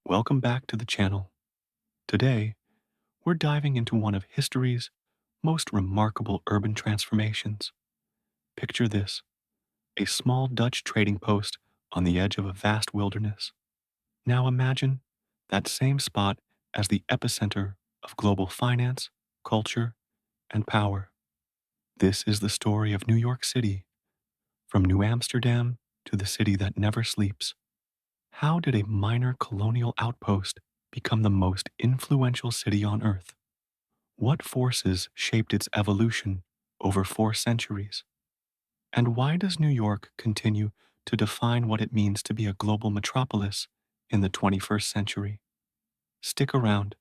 Welcome back to the channel. Today, we're diving into one of history's most remarkable urban transformations. Picture this, a small Dutch trading post on the edge of a vast wilderness. Now imagine that same spot as the epicenter of global finance, culture, and power. This is the story of New York City, from New Amsterdam to the city that never sleeps. How did a minor colonial outpost become the most influential city on Earth? What forces shaped its evolution over 4 centuries? And why does New York continue to define what it means to be a global metropolis in the 21st century? Stick around,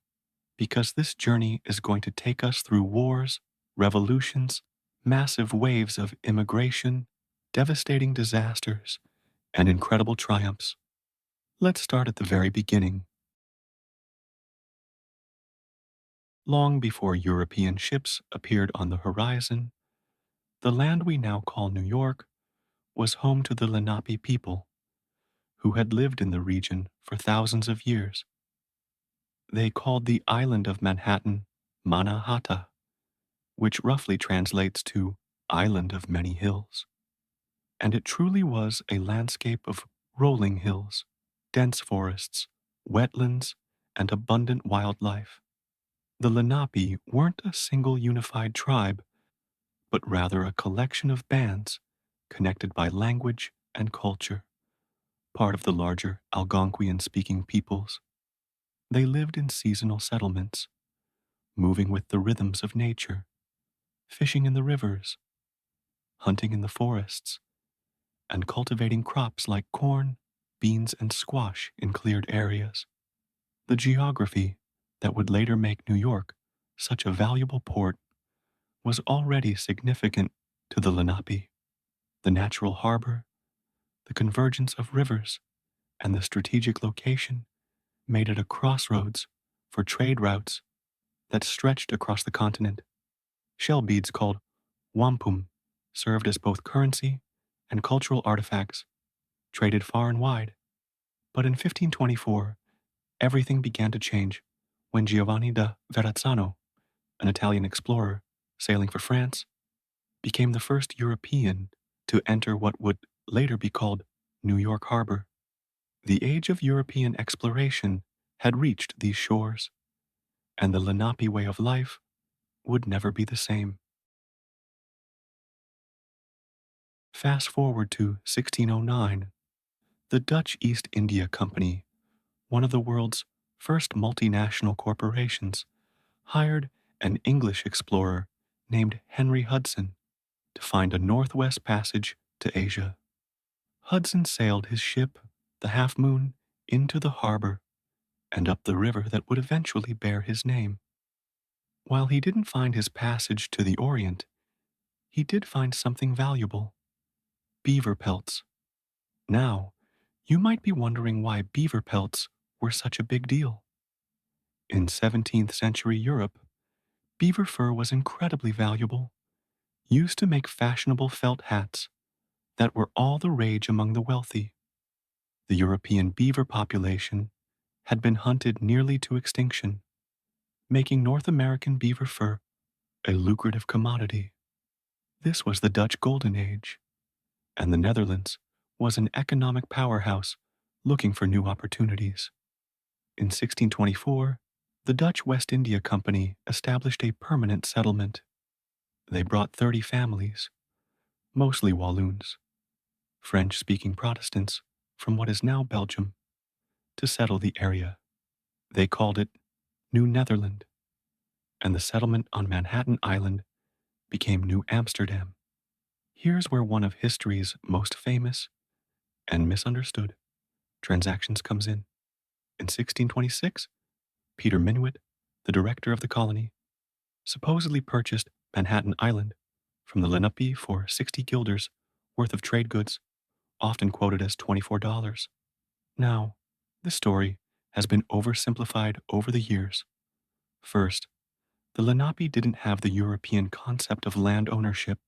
because this journey is going to take us through wars, revolutions, massive waves of immigration, devastating disasters, and incredible triumphs. Let's start at the very beginning. Long before European ships appeared on the horizon, the land we now call New York was home to the Lenape people, who had lived in the region for thousands of years. They called the island of Manhattan Mannahatta, which roughly translates to Island of Many Hills. And it truly was a landscape of rolling hills, dense forests, wetlands, and abundant wildlife. The Lenape weren't a single unified tribe, but rather a collection of bands connected by language and culture, part of the larger Algonquian-speaking peoples. They lived in seasonal settlements, moving with the rhythms of nature, fishing in the rivers, hunting in the forests, and cultivating crops like corn, beans, and squash in cleared areas. The geography that would later make New York such a valuable port was already significant to the Lenape. The natural harbor, the convergence of rivers, and the strategic location made it a crossroads for trade routes that stretched across the continent. Shell beads called wampum served as both currency and cultural artifacts, traded far and wide. But in 1524, everything began to change when Giovanni da Verrazzano, an Italian explorer sailing for France, became the first European to enter what would later be called New York Harbor. The age of European exploration had reached these shores, and the Lenape way of life would never be the same. Fast forward to 1609, the Dutch East India Company, one of the world's first multinational corporations, hired an English explorer named Henry Hudson to find a northwest passage to Asia. Hudson sailed his ship, the Half Moon, into the harbor and up the river that would eventually bear his name. While he didn't find his passage to the Orient, he did find something valuable: beaver pelts. Now, you might be wondering why beaver pelts were such a big deal. In 17th century Europe, beaver fur was incredibly valuable, used to make fashionable felt hats that were all the rage among the wealthy. The European beaver population had been hunted nearly to extinction, making North American beaver fur a lucrative commodity. This was the Dutch Golden Age, and the Netherlands was an economic powerhouse looking for new opportunities. In 1624, the Dutch West India Company established a permanent settlement. They brought 30 families, mostly Walloons, French-speaking Protestants from what is now Belgium, to settle the area. They called it New Netherland, and the settlement on Manhattan Island became New Amsterdam. Here's where one of history's most famous and misunderstood transactions comes in. In 1626, Peter Minuit, the director of the colony, supposedly purchased Manhattan Island from the Lenape for 60 guilders worth of trade goods, often quoted as $24. Now, this story has been oversimplified over the years. First, the Lenape didn't have the European concept of land ownership.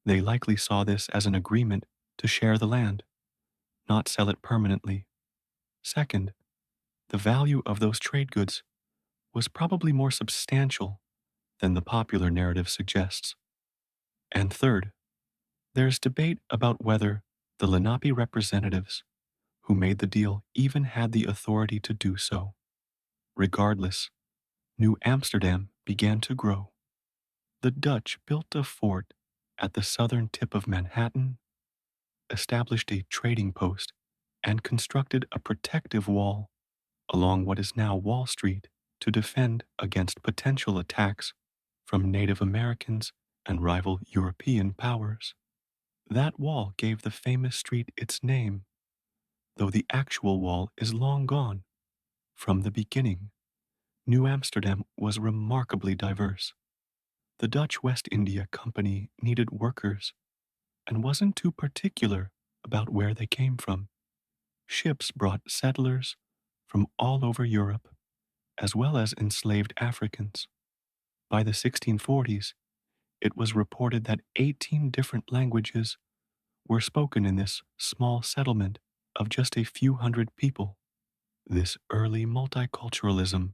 They likely saw this as an agreement to share the land, not sell it permanently. Second, the value of those trade goods was probably more substantial than the popular narrative suggests. And third, there's debate about whether the Lenape representatives who made the deal even had the authority to do so. Regardless, New Amsterdam began to grow. The Dutch built a fort at the southern tip of Manhattan, established a trading post, and constructed a protective wall along what is now Wall Street to defend against potential attacks from Native Americans and rival European powers. That wall gave the famous street its name, though the actual wall is long gone. From the beginning, New Amsterdam was remarkably diverse. The Dutch West India Company needed workers and wasn't too particular about where they came from. Ships brought settlers from all over Europe, as well as enslaved Africans. By the 1640s, it was reported that 18 different languages were spoken in this small settlement of just a few hundred people. This early multiculturalism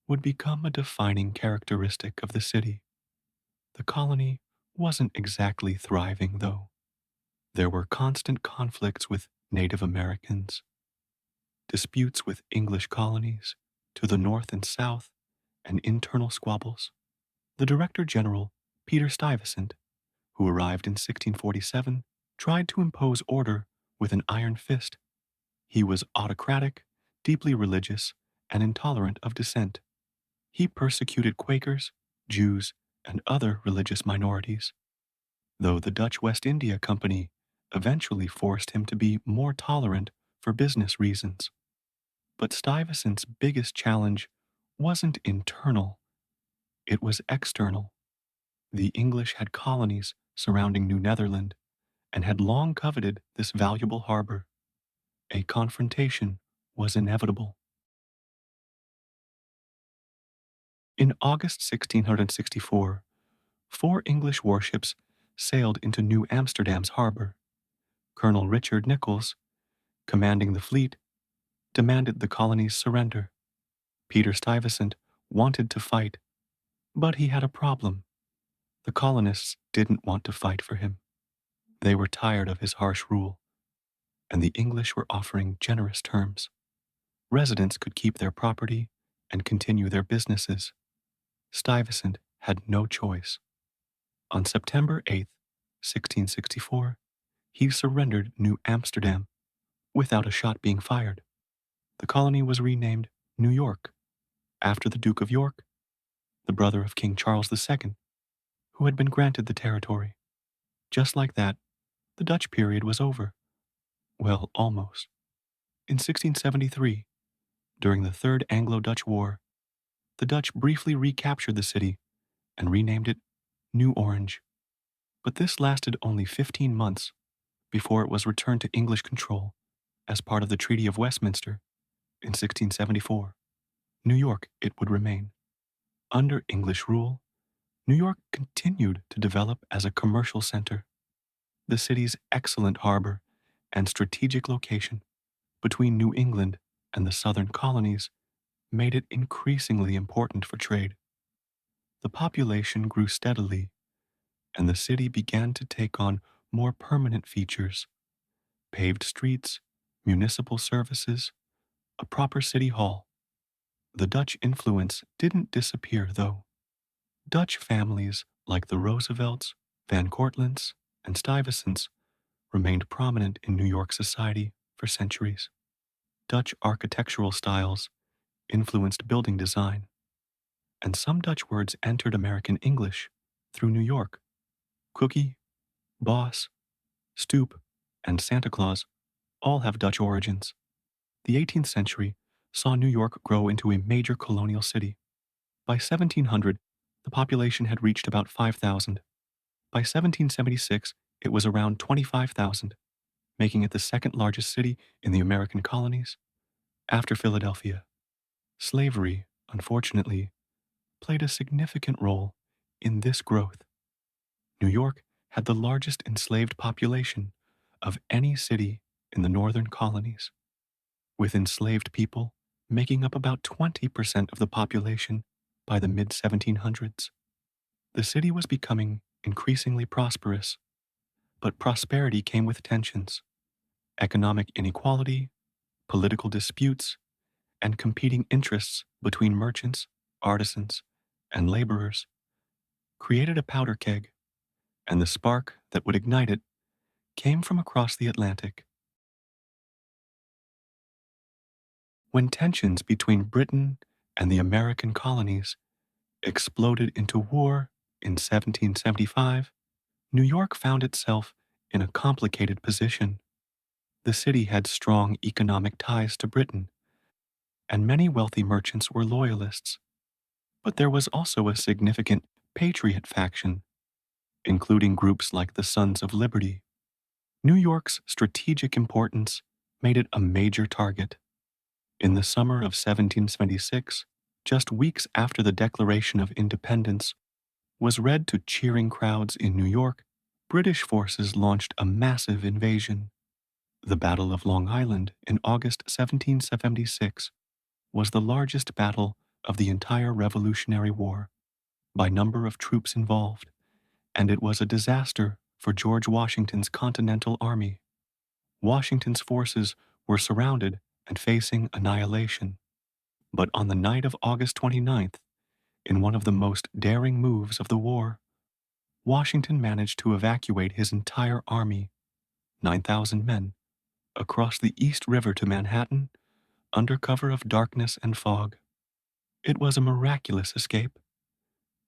would become a defining characteristic of the city. The colony wasn't exactly thriving, though. There were constant conflicts with Native Americans, disputes with English colonies to the north and south, and internal squabbles. The Director General, Peter Stuyvesant, who arrived in 1647, tried to impose order with an iron fist. He was autocratic, deeply religious, and intolerant of dissent. He persecuted Quakers, Jews, and other religious minorities, though the Dutch West India Company eventually forced him to be more tolerant for business reasons. But Stuyvesant's biggest challenge wasn't internal, it was external. The English had colonies surrounding New Netherland and had long coveted this valuable harbor. A confrontation was inevitable. In August 1664, 4 English warships sailed into New Amsterdam's harbor. Colonel Richard Nichols, commanding the fleet, demanded the colony's surrender. Peter Stuyvesant wanted to fight, but he had a problem. The colonists didn't want to fight for him. They were tired of his harsh rule, and the English were offering generous terms. Residents could keep their property and continue their businesses. Stuyvesant had no choice. On September 8, 1664, he surrendered New Amsterdam without a shot being fired. The colony was renamed New York, after the Duke of York, the brother of King Charles II, who had been granted the territory. Just like that, the Dutch period was over. Well, almost. In 1673, during the Third Anglo-Dutch War, the Dutch briefly recaptured the city and renamed it New Orange. But this lasted only 15 months before it was returned to English control as part of the Treaty of Westminster in 1674. New York it would remain. Under English rule, New York continued to develop as a commercial center. The city's excellent harbor and strategic location between New England and the southern colonies made it increasingly important for trade. The population grew steadily, and the city began to take on more permanent features: paved streets, municipal services, a proper city hall. The Dutch influence didn't disappear, though. Dutch families like the Roosevelts, Van Cortlandts, and Stuyvesants remained prominent in New York society for centuries. Dutch architectural styles influenced building design, and some Dutch words entered American English through New York. Cookie, boss, stoop, and Santa Claus all have Dutch origins. The 18th century saw New York grow into a major colonial city. By 1700, the population had reached about 5,000. By 1776, it was around 25,000, making it the second largest city in the American colonies, after Philadelphia. Slavery, unfortunately, played a significant role in this growth. New York had the largest enslaved population of any city in the northern colonies. With enslaved people making up about 20% of the population by the mid 1700s. The city was becoming increasingly prosperous, but prosperity came with tensions. Economic inequality, political disputes, and competing interests between merchants, artisans, and laborers created a powder keg, and the spark that would ignite it came from across the Atlantic. When tensions between Britain and the American colonies exploded into war in 1775, New York found itself in a complicated position. The city had strong economic ties to Britain, and many wealthy merchants were loyalists. But there was also a significant patriot faction, including groups like the Sons of Liberty. New York's strategic importance made it a major target. In the summer of 1776, just weeks after the Declaration of Independence was read to cheering crowds in New York, British forces launched a massive invasion. The Battle of Long Island in August 1776 was the largest battle of the entire Revolutionary War by number of troops involved, and it was a disaster for George Washington's Continental Army. Washington's forces were surrounded and facing annihilation. But on the night of August 29th, in one of the most daring moves of the war, Washington managed to evacuate his entire army, 9,000 men, across the East River to Manhattan under cover of darkness and fog. It was a miraculous escape,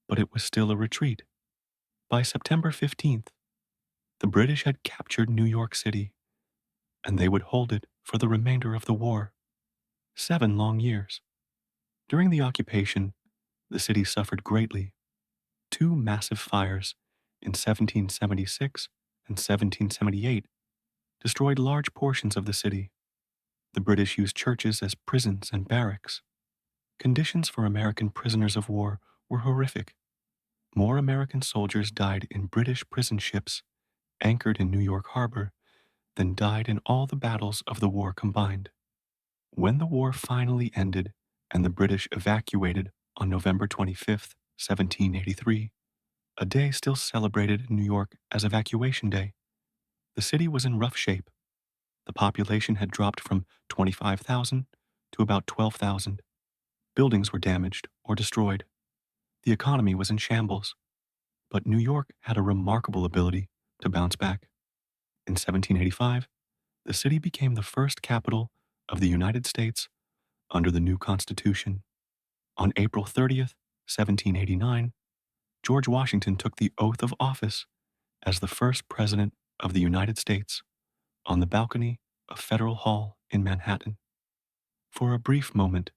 but it was still a retreat. By September 15th, the British had captured New York City, and they would hold it for the remainder of the war, 7 long years. During the occupation, the city suffered greatly. 2 massive fires in 1776 and 1778 destroyed large portions of the city. The British used churches as prisons and barracks. Conditions for American prisoners of war were horrific. More American soldiers died in British prison ships anchored in New York Harbor than died in all the battles of the war combined. When the war finally ended and the British evacuated on November 25, 1783, a day still celebrated in New York as Evacuation Day, the city was in rough shape. The population had dropped from 25,000 to about 12,000. Buildings were damaged or destroyed. The economy was in shambles. But New York had a remarkable ability to bounce back. In 1785, the city became the first capital of the United States under the new Constitution. On April 30th, 1789, George Washington took the oath of office as the first president of the United States on the balcony of Federal Hall in Manhattan. For a brief moment,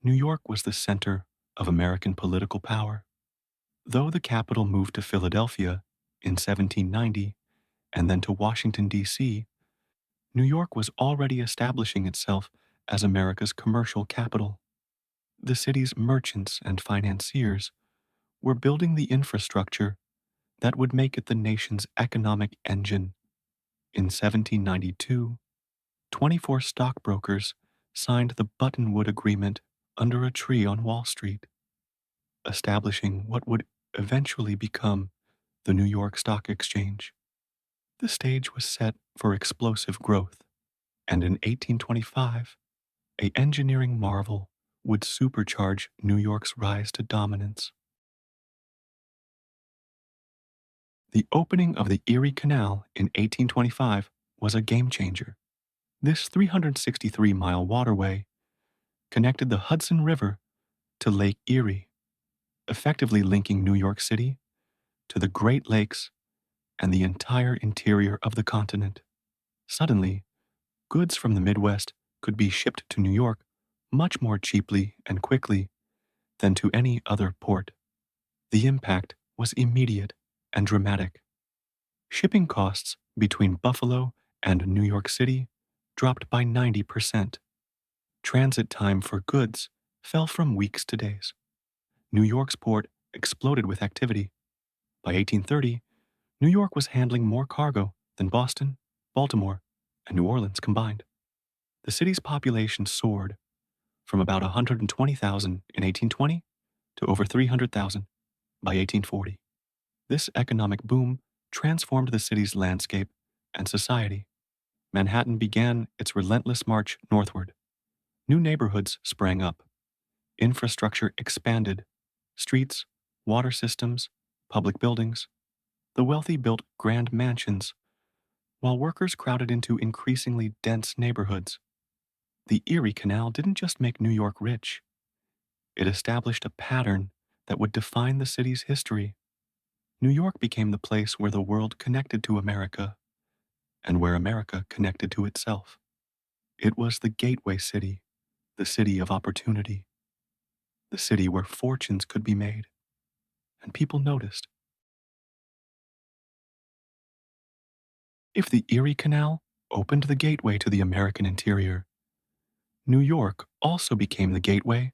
New York was the center of American political power. Though the capital moved to Philadelphia in 1790 and then to Washington, D.C., New York was already establishing itself as America's commercial capital. The city's merchants and financiers were building the infrastructure that would make it the nation's economic engine. In 1792, 24 stockbrokers signed the Buttonwood Agreement under a tree on Wall Street, establishing what would eventually become the New York Stock Exchange. The stage was set for explosive growth, and in 1825, an engineering marvel would supercharge New York's rise to dominance. The opening of the Erie Canal in 1825 was a game changer. This 363-mile waterway connected the Hudson River to Lake Erie, effectively linking New York City to the Great Lakes and the entire interior of the continent. Suddenly, goods from the Midwest could be shipped to New York much more cheaply and quickly than to any other port. The impact was immediate and dramatic. Shipping costs between Buffalo and New York City dropped by 90%. Transit time for goods fell from weeks to days. New York's port exploded with activity. By 1830, New York was handling more cargo than Boston, Baltimore, and New Orleans combined. The city's population soared from about 120,000 in 1820 to over 300,000 by 1840. This economic boom transformed the city's landscape and society. Manhattan began its relentless march northward. New neighborhoods sprang up. Infrastructure expanded. Streets, water systems, public buildings. The wealthy built grand mansions, while workers crowded into increasingly dense neighborhoods. The Erie Canal didn't just make New York rich, it established a pattern that would define the city's history. New York became the place where the world connected to America and where America connected to itself. It was the gateway city, the city of opportunity, the city where fortunes could be made, and people noticed. If the Erie Canal opened the gateway to the American interior, New York also became the gateway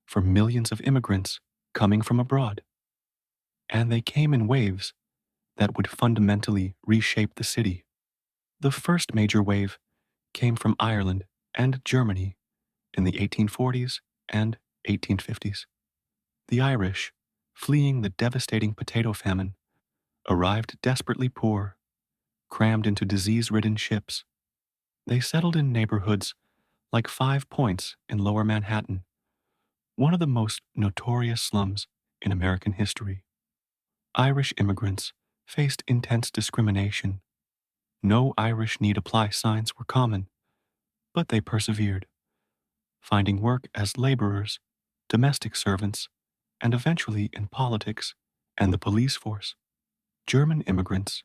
for millions of immigrants coming from abroad. And they came in waves that would fundamentally reshape the city. The first major wave came from Ireland and Germany in the 1840s and 1850s. The Irish, fleeing the devastating potato famine, arrived desperately poor, crammed into disease-ridden ships. They settled in neighborhoods like Five Points in Lower Manhattan, one of the most notorious slums in American history. Irish immigrants faced intense discrimination. No Irish need apply signs were common, but they persevered, finding work as laborers, domestic servants, and eventually in politics and the police force. German immigrants,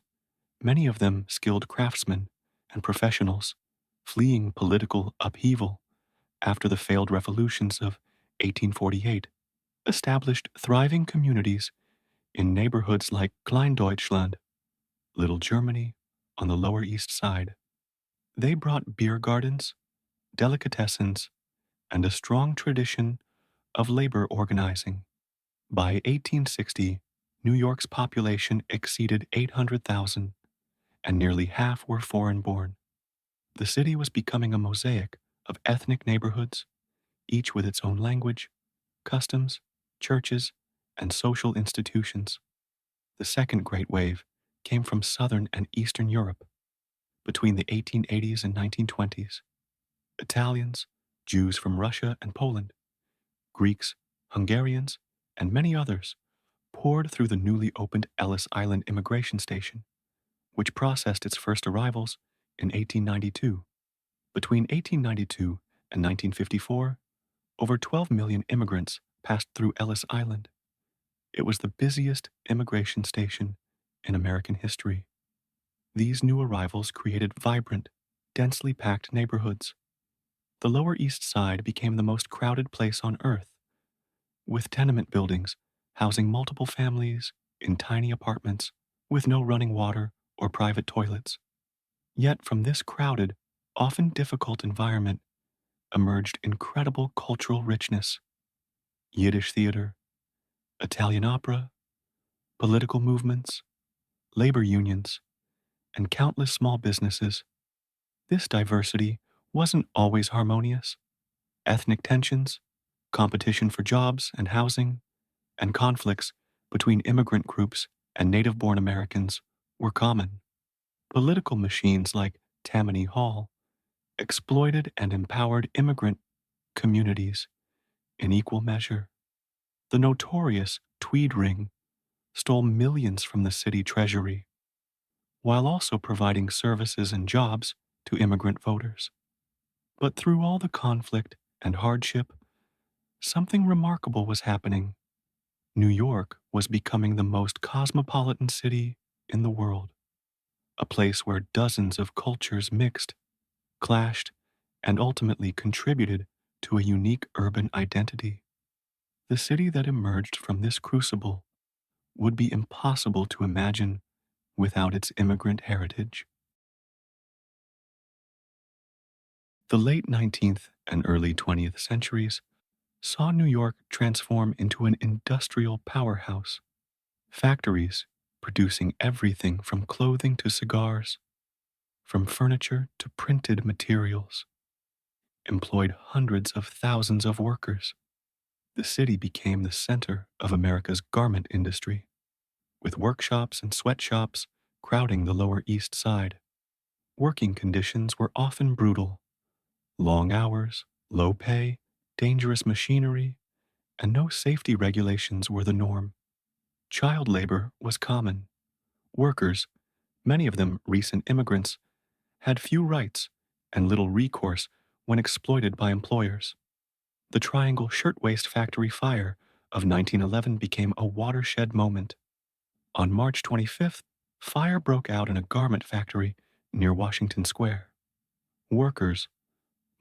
many of them skilled craftsmen and professionals, fleeing political upheaval after the failed revolutions of 1848, established thriving communities in neighborhoods like Kleindeutschland, Little Germany, on the Lower East Side. They brought beer gardens, delicatessens, and a strong tradition of labor organizing. By 1860, New York's population exceeded 800,000, and nearly half were foreign born. The city was becoming a mosaic of ethnic neighborhoods, each with its own language, customs, churches, and social institutions. The second great wave came from Southern and Eastern Europe between the 1880s and 1920s. Italians, Jews from Russia and Poland, Greeks, Hungarians, and many others poured through the newly opened Ellis Island Immigration Station, which processed its first arrivals in 1892. Between 1892 and 1954, over 12 million immigrants passed through Ellis Island. It was the busiest immigration station in American history. These new arrivals created vibrant, densely packed neighborhoods. The Lower East Side became the most crowded place on earth, with tenement buildings housing multiple families in tiny apartments with no running water or private toilets. Yet from this crowded, often difficult environment emerged incredible cultural richness: Yiddish theater, Italian opera, political movements, labor unions, and countless small businesses. This diversity wasn't always harmonious. Ethnic tensions, competition for jobs and housing, and conflicts between immigrant groups and native-born Americans were common. Political machines like Tammany Hall exploited and empowered immigrant communities in equal measure. The notorious Tweed Ring stole millions from the city treasury, while also providing services and jobs to immigrant voters. But through all the conflict and hardship, something remarkable was happening. New York was becoming the most cosmopolitan city in the world, a place where dozens of cultures mixed, clashed, and ultimately contributed to a unique urban identity. The city that emerged from this crucible would be impossible to imagine without its immigrant heritage. The late 19th and early 20th centuries saw New York transform into an industrial powerhouse. Factories producing everything from clothing to cigars, from furniture to printed materials. employed hundreds of thousands of workers. The city became the center of America's garment industry, with workshops and sweatshops crowding the Lower East Side. Working conditions were often brutal: long hours, low pay, dangerous machinery, and no safety regulations were the norm. Child labor was common. Workers, many of them recent immigrants, had few rights and little recourse when exploited by employers. The Triangle Shirtwaist Factory fire of 1911 became a watershed moment. On March 25th, fire broke out in a garment factory near Washington Square. Workers,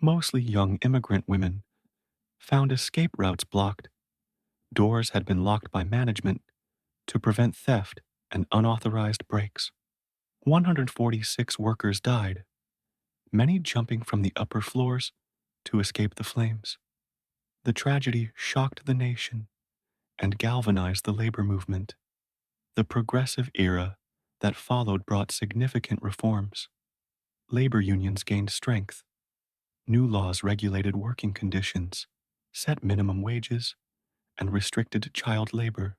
mostly young immigrant women, found escape routes blocked. Doors had been locked by management to prevent theft and unauthorized breaks. 146 workers died, many jumping from the upper floors to escape the flames. The tragedy shocked the nation and galvanized the labor movement. The progressive era that followed brought significant reforms. Labor unions gained strength. New laws regulated working conditions, set minimum wages, and restricted child labor.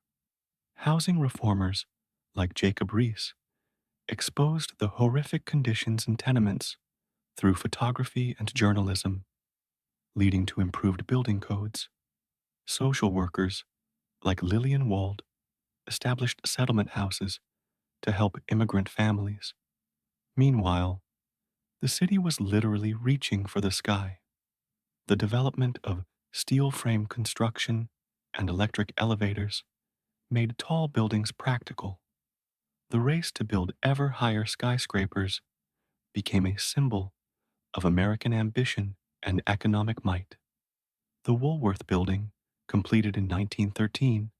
Housing reformers, like Jacob Riis, exposed the horrific conditions in tenements through photography and journalism, leading to improved building codes. Social workers, like Lillian Wald, established settlement houses to help immigrant families. Meanwhile, the city was literally reaching for the sky. The development of steel frame construction and electric elevators made tall buildings practical. The race to build ever higher skyscrapers became a symbol of American ambition and economic might. The Woolworth Building, completed in 1913,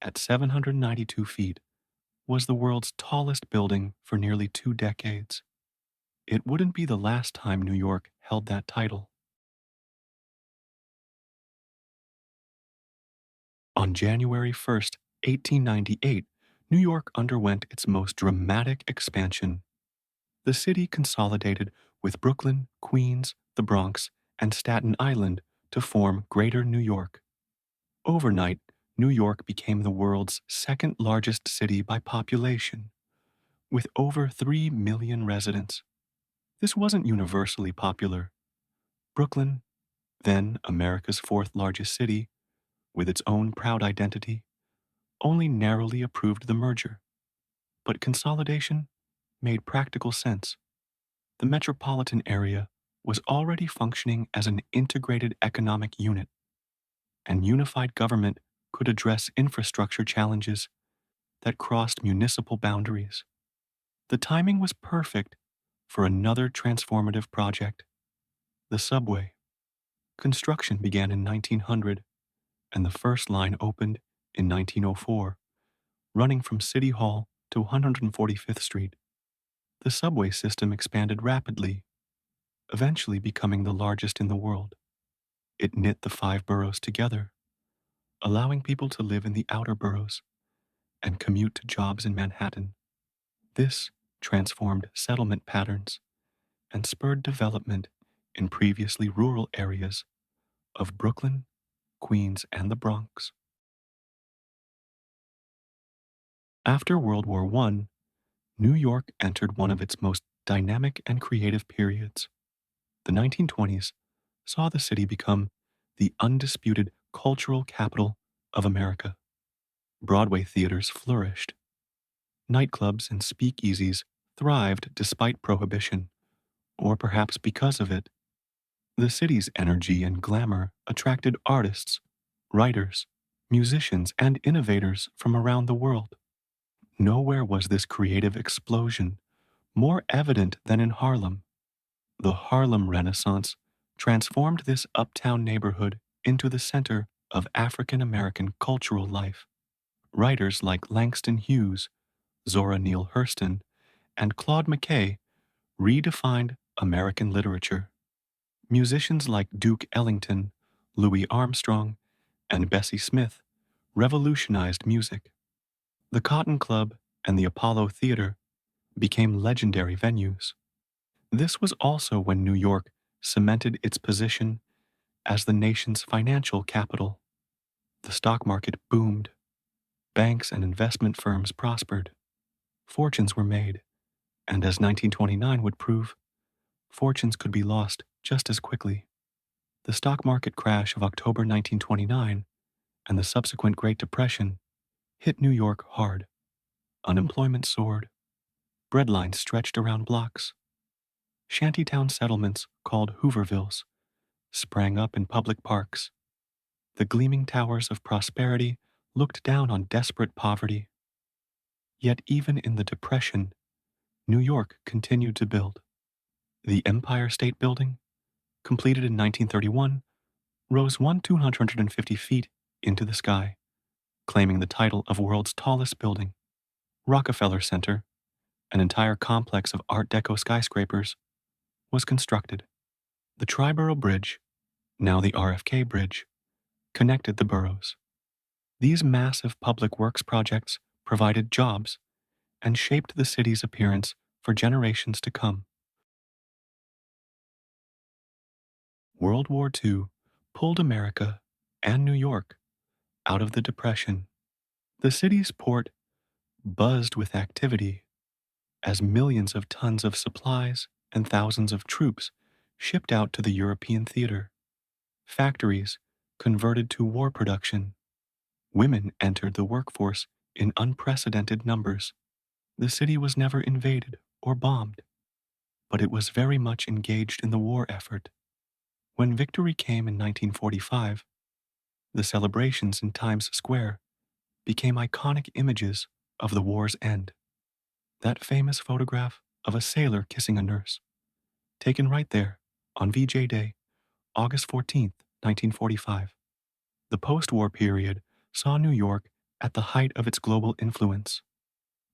at 792 feet, was the world's tallest building for nearly 2 decades. It wouldn't be the last time New York held that title. On January 1st, 1898, New York underwent its most dramatic expansion. The city consolidated with Brooklyn, Queens, the Bronx, and Staten Island to form Greater New York. Overnight, New York became the world's second largest city by population, with over 3 million residents. This wasn't universally popular. Brooklyn, then America's fourth largest city, with its own proud identity, only narrowly approved the merger. But consolidation made practical sense. The metropolitan area was already functioning as an integrated economic unit, and unified government could address infrastructure challenges that crossed municipal boundaries. The timing was perfect for another transformative project: the subway. Construction began in 1900, and the first line opened in 1904, running from City Hall to 145th Street. The subway system expanded rapidly, eventually becoming the largest in the world. It knit the 5 boroughs together, allowing people to live in the outer boroughs and commute to jobs in Manhattan. This transformed settlement patterns and spurred development in previously rural areas of Brooklyn, Queens, and the Bronx. After World War I, New York entered one of its most dynamic and creative periods. The 1920s saw the city become the undisputed cultural capital of America. Broadway theaters flourished. Nightclubs and speakeasies thrived despite prohibition, or perhaps because of it. The city's energy and glamour attracted artists, writers, musicians, and innovators from around the world. Nowhere was this creative explosion more evident than in Harlem. The Harlem Renaissance transformed this uptown neighborhood into the center of African American cultural life. Writers like Langston Hughes, Zora Neale Hurston, and Claude McKay redefined American literature. Musicians like Duke Ellington, Louis Armstrong, and Bessie Smith revolutionized music. The Cotton Club and the Apollo Theater became legendary venues. This was also when New York cemented its position as the nation's financial capital. The stock market boomed, banks and investment firms prospered, fortunes were made, and as 1929 would prove, fortunes could be lost just as quickly. The stock market crash of October 1929 and the subsequent Great Depression hit New York hard. Unemployment soared, breadlines stretched around blocks, shantytown settlements called Hoovervilles sprang up in public parks. The gleaming towers of prosperity looked down on desperate poverty. Yet even in the Depression, New York continued to build. The Empire State Building, completed in 1931, rose 250 feet into the sky, claiming the title of world's tallest building. Rockefeller Center, an entire complex of Art Deco skyscrapers, was constructed. The Triborough Bridge, now the RFK Bridge, connected the boroughs. These massive public works projects provided jobs and shaped the city's appearance for generations to come. World War II pulled America and New York out of the Depression. The city's port buzzed with activity as millions of tons of supplies and thousands of troops shipped out to the European theater. Factories converted to war production. Women entered the workforce in unprecedented numbers. The city was never invaded or bombed, but it was very much engaged in the war effort. When victory came in 1945, the celebrations in Times Square became iconic images of the war's end. That famous photograph of a sailor kissing a nurse, taken right there on VJ Day, August 14th, 1945. The post-war period saw New York at the height of its global influence.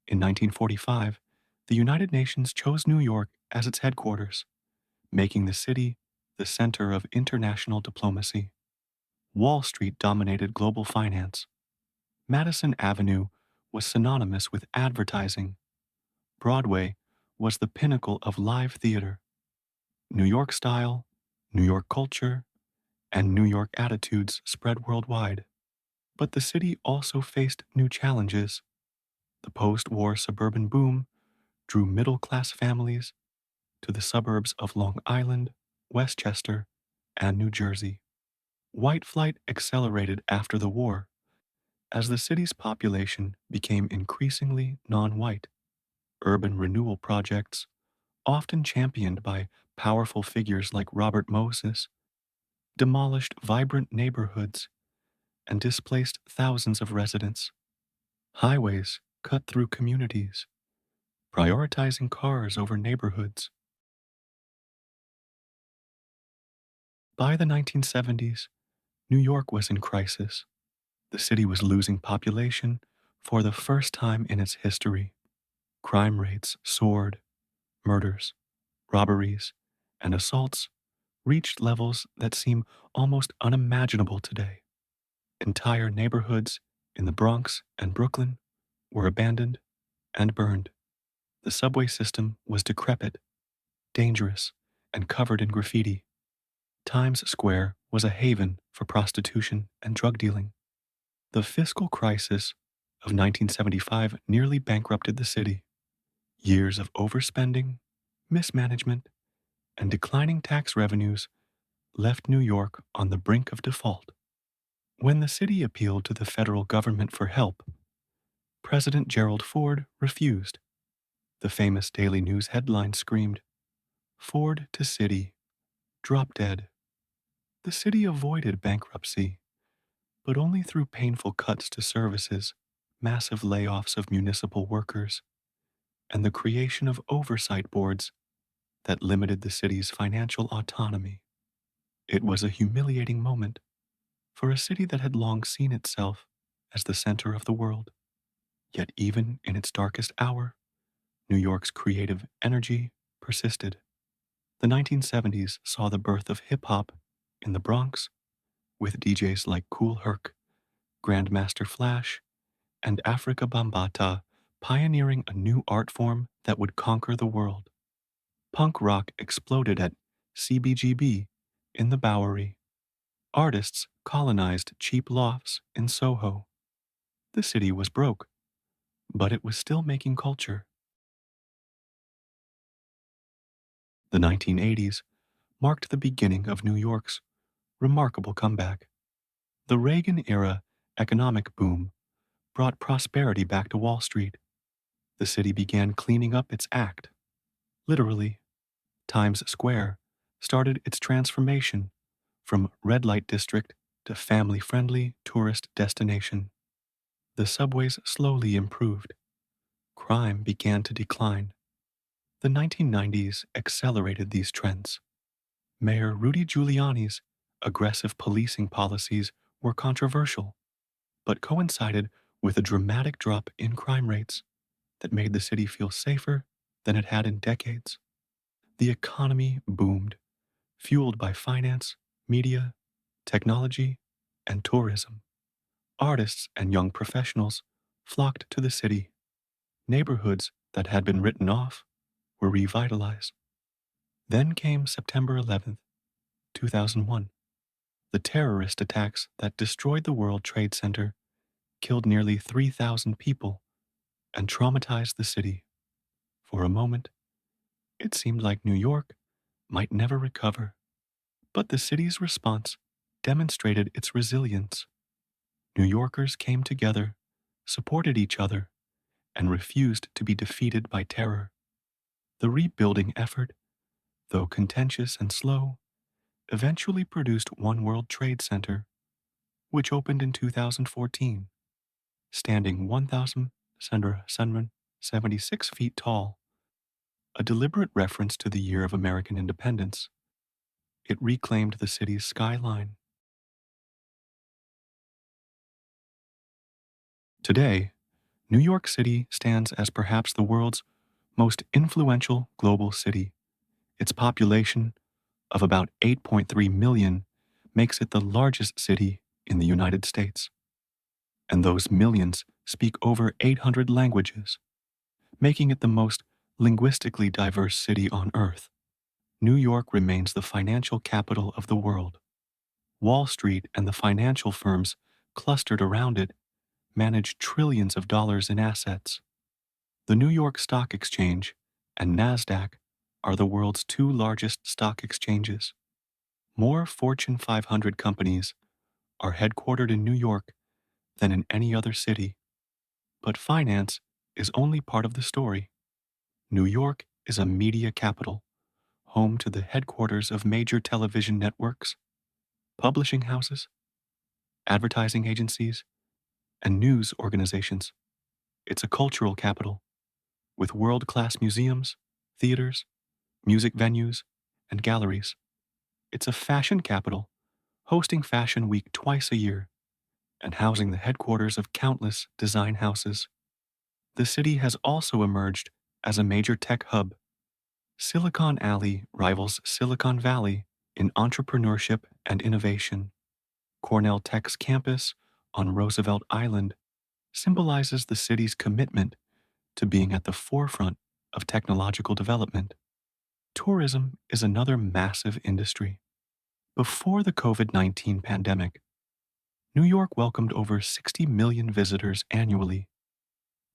In 1945, the United Nations chose New York as its headquarters, making the city the center of international diplomacy. Wall Street dominated global finance. Madison Avenue was synonymous with advertising. Broadway was the pinnacle of live theater. New York style, New York culture, and New York attitudes spread worldwide. But the city also faced new challenges. The post-war suburban boom drew middle-class families to the suburbs of Long Island, Westchester, and New Jersey. White flight accelerated after the war as the city's population became increasingly non-white. Urban renewal projects, often championed by powerful figures like Robert Moses, demolished vibrant neighborhoods and displaced thousands of residents. Highways cut through communities, prioritizing cars over neighborhoods. By the 1970s, New York was in crisis. The city was losing population for the first time in its history. Crime rates soared, murders, robberies, and assaults reached levels that seem almost unimaginable today. Entire neighborhoods in the Bronx and Brooklyn were abandoned and burned. The subway system was decrepit, dangerous, and covered in graffiti. Times Square was a haven for prostitution and drug dealing. The fiscal crisis of 1975 nearly bankrupted the city. Years of overspending, mismanagement, and declining tax revenues left New York on the brink of default. When the city appealed to the federal government for help, President Gerald Ford refused. The famous Daily News headline screamed, "Ford to city, drop dead." The city avoided bankruptcy, but only through painful cuts to services, massive layoffs of municipal workers, and the creation of oversight boards that limited the city's financial autonomy. It was a humiliating moment for a city that had long seen itself as the center of the world. Yet even in its darkest hour, New York's creative energy persisted. The 1970s saw the birth of hip-hop in the Bronx, with DJs like Kool Herc, Grandmaster Flash, and Afrika Bambaataa pioneering a new art form that would conquer the world. Punk rock exploded at CBGB in the Bowery. Artists colonized cheap lofts in Soho. The city was broke, but it was still making culture. The 1980s marked the beginning of New York's remarkable comeback. The Reagan era economic boom brought prosperity back to Wall Street. The city began cleaning up its act. Literally, Times Square started its transformation from red light district to family friendly tourist destination. The subways slowly improved. Crime began to decline. The 1990s accelerated these trends. Mayor Rudy Giuliani's aggressive policing policies were controversial, but coincided with a dramatic drop in crime rates that made the city feel safer than it had in decades. The economy boomed, fueled by finance, media, technology, and tourism. Artists and young professionals flocked to the city. Neighborhoods that had been written off were revitalized. Then came September 11th, 2001. The terrorist attacks that destroyed the World Trade Center killed nearly 3,000 people and traumatized the city. For a moment, it seemed like New York might never recover. But the city's response demonstrated its resilience. New Yorkers came together, supported each other, and refused to be defeated by terror. The rebuilding effort, though contentious and slow, eventually produced One World Trade Center, which opened in 2014, standing 1,776 feet tall, a deliberate reference to the year of American independence. It reclaimed the city's skyline. Today, New York City stands as perhaps the world's most influential global city. Its population of about 8.3 million makes it the largest city in the United States. And those millions speak over 800 languages, making it the most linguistically diverse city on Earth. New York remains the financial capital of the world. Wall Street and the financial firms clustered around it manage trillions of dollars in assets. The New York Stock Exchange and NASDAQ are the world's two largest stock exchanges. More Fortune 500 companies are headquartered in New York than in any other city. But finance is only part of the story. New York is a media capital, home to the headquarters of major television networks, publishing houses, advertising agencies, and news organizations. It's a cultural capital with world-class museums, theaters, music venues, and galleries. It's a fashion capital, hosting Fashion Week twice a year and housing the headquarters of countless design houses. The city has also emerged as a major tech hub. Silicon Alley rivals Silicon Valley in entrepreneurship and innovation. Cornell Tech's campus on Roosevelt Island symbolizes the city's commitment to being at the forefront of technological development. Tourism is another massive industry. Before the COVID-19 pandemic, New York welcomed over 60 million visitors annually,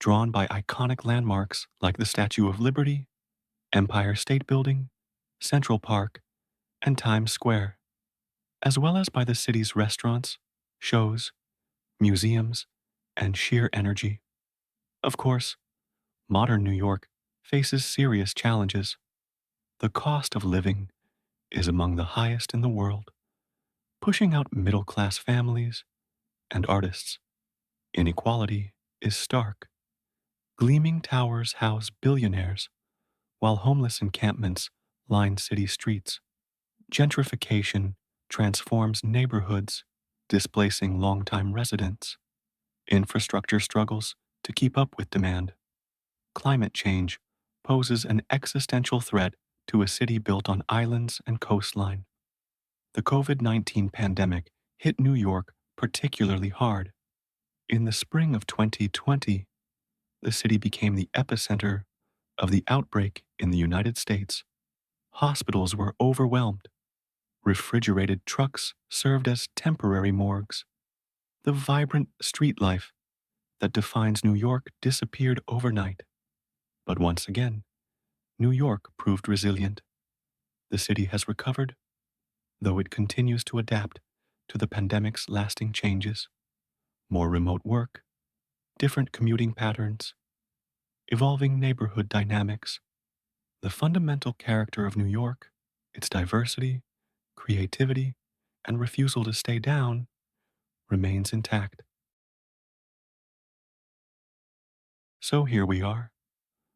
drawn by iconic landmarks like the Statue of Liberty, Empire State Building, Central Park, and Times Square, as well as by the city's restaurants, shows, museums, and sheer energy. Of course, modern New York faces serious challenges. The cost of living is among the highest in the world, pushing out middle-class families and artists. Inequality is stark. Gleaming towers house billionaires, while homeless encampments line city streets. Gentrification transforms neighborhoods, displacing longtime residents. Infrastructure struggles to keep up with demand. Climate change poses an existential threat to a city built on islands and coastline. The COVID-19 pandemic hit New York particularly hard. In the spring of 2020, the city became the epicenter of the outbreak in the United States. Hospitals were overwhelmed. Refrigerated trucks served as temporary morgues. The vibrant street life that defines New York disappeared overnight. But once again, New York proved resilient. The city has recovered, though it continues to adapt to the pandemic's lasting changes. More remote work, different commuting patterns, evolving neighborhood dynamics. The fundamental character of New York, its diversity, creativity, and refusal to stay down, remains intact. So here we are,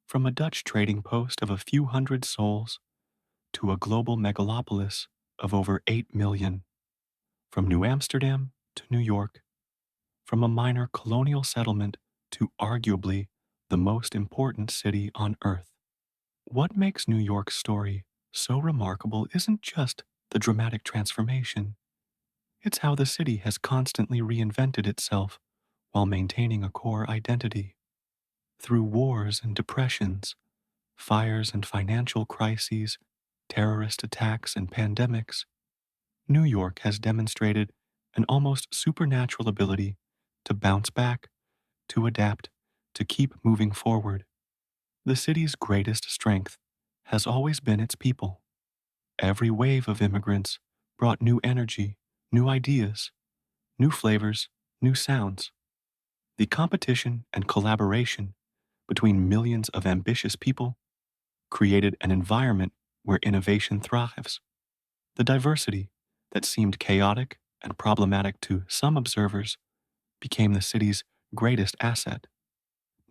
from a Dutch trading post of a few hundred souls to a global megalopolis of over 8 million, from New Amsterdam to New York, from a minor colonial settlement to arguably the most important city on earth. What makes New York's story so remarkable isn't just the dramatic transformation, it's how the city has constantly reinvented itself while maintaining a core identity. Through wars and depressions, fires and financial crises, terrorist attacks and pandemics, New York has demonstrated an almost supernatural ability to bounce back, to adapt, to keep moving forward. The city's greatest strength has always been its people. Every wave of immigrants brought new energy, new ideas, new flavors, new sounds. The competition and collaboration between millions of ambitious people created an environment where innovation thrives. The diversity that seemed chaotic and problematic to some observers became the city's greatest asset.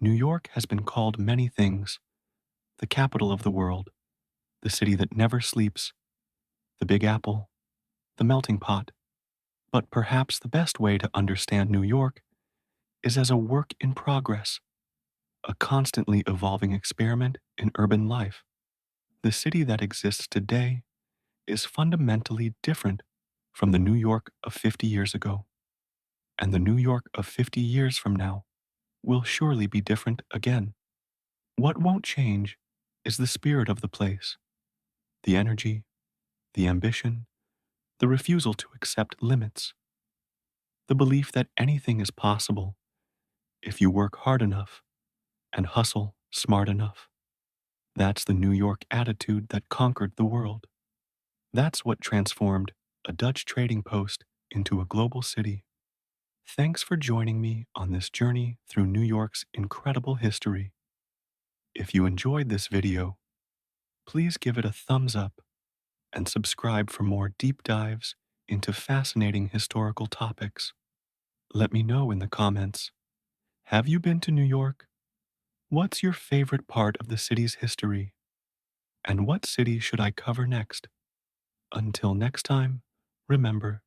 New York has been called many things: the capital of the world, the city that never sleeps, the Big Apple, the melting pot. But perhaps the best way to understand New York is as a work in progress, a constantly evolving experiment in urban life. The city that exists today is fundamentally different from the New York of 50 years ago. And the New York of 50 years from now will surely be different again. What won't change is the spirit of the place, the energy, the ambition, the refusal to accept limits, the belief that anything is possible if you work hard enough and hustle smart enough. That's the New York attitude that conquered the world. That's what transformed a Dutch trading post into a global city. Thanks for joining me on this journey through New York's incredible history. If you enjoyed this video, please give it a thumbs up and subscribe for more deep dives into fascinating historical topics. Let me know in the comments, have you been to New York? What's your favorite part of the city's history? And what city should I cover next? Until next time, remember,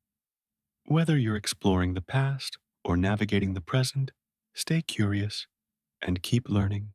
whether you're exploring the past or navigating the present, stay curious and keep learning.